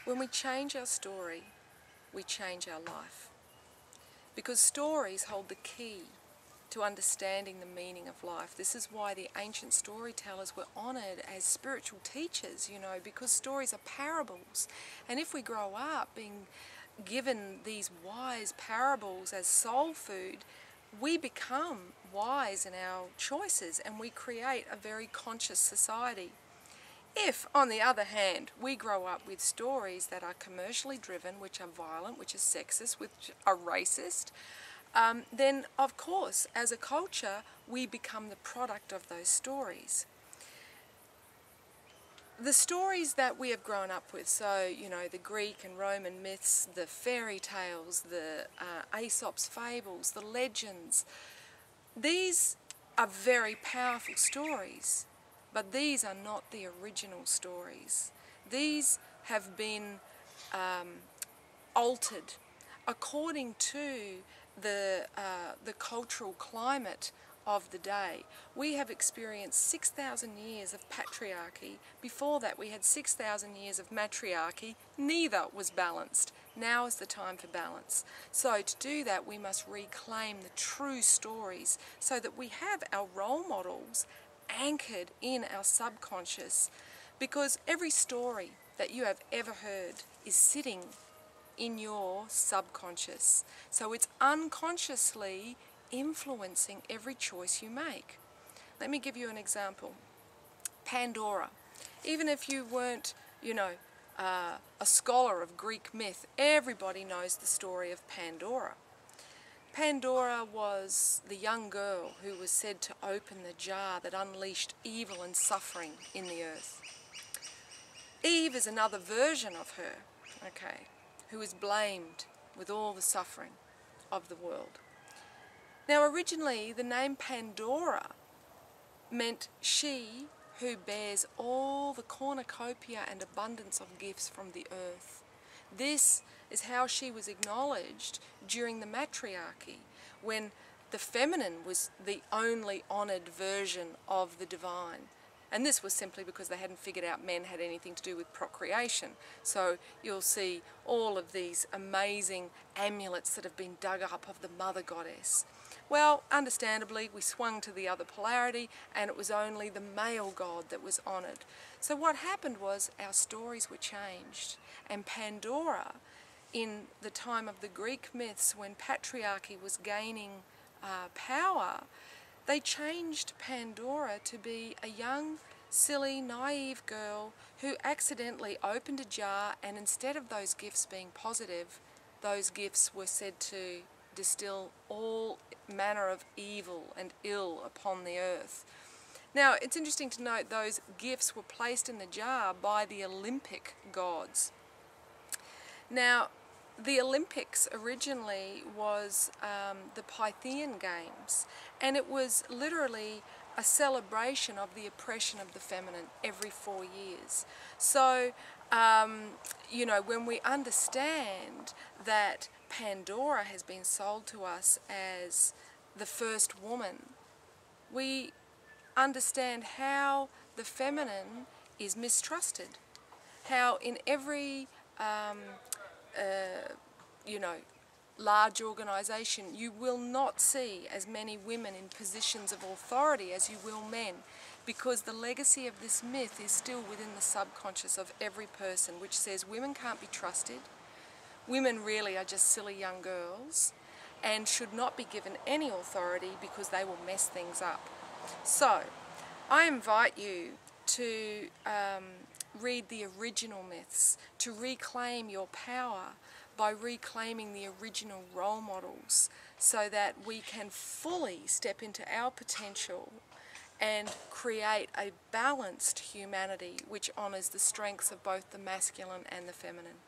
When we change our story, we change our life. Because stories hold the key to understanding the meaning of life. This is why the ancient storytellers were honoured as spiritual teachers, you know, because stories are parables. And if we grow up being given these wise parables as soul food, we become wise in our choices and we create a very conscious society. If, on the other hand, we grow up with stories that are commercially driven, which are violent, which are sexist, which are racist, then of course, as a culture, we become the product of those stories. The stories that we have grown up with, so, you know, the Greek and Roman myths, the fairy tales, the Aesop's fables, the legends, these are very powerful stories, but these are not the original stories. These have been altered according to the cultural climate of the day. We have experienced 6,000 years of patriarchy. Before that we had 6,000 years of matriarchy. Neither was balanced. Now is the time for balance. So to do that we must reclaim the true stories so that we have our role models anchored in our subconscious, because every story that you have ever heard is sitting in your subconscious. So it's unconsciously influencing every choice you make. Let me give you an example. Pandora. Even if you weren't, you know, a scholar of Greek myth, everybody knows the story of Pandora. Pandora was the young girl who was said to open the jar that unleashed evil and suffering in the earth. Eve is another version of her, okay, who is blamed with all the suffering of the world. Now originally the name Pandora meant she who bears all the cornucopia and abundance of gifts from the earth. This is how she was acknowledged during the matriarchy, when the feminine was the only honoured version of the divine. And this was simply because they hadn't figured out men had anything to do with procreation. So you'll see all of these amazing amulets that have been dug up of the mother goddess. Well, understandably, we swung to the other polarity and it was only the male god that was honoured. So what happened was our stories were changed, and Pandora, in the time of the Greek myths when patriarchy was gaining power, they changed Pandora to be a young, silly, naive girl who accidentally opened a jar, and instead of those gifts being positive, those gifts were said to distill all manner of evil and ill upon the earth. Now, it's interesting to note those gifts were placed in the jar by the Olympic gods. Now, the Olympics originally was the Pythian Games, and it was literally a celebration of the oppression of the feminine every 4 years. So, you know, when we understand that Pandora has been sold to us as the first woman, we understand how the feminine is mistrusted, how in every you know, large organisation you will not see as many women in positions of authority as you will men, because the legacy of this myth is still within the subconscious of every person, which says women can't be trusted, women really are just silly young girls and should not be given any authority because they will mess things up. So I invite you to read the original myths, to reclaim your power by reclaiming the original role models, so that we can fully step into our potential and create a balanced humanity which honours the strengths of both the masculine and the feminine.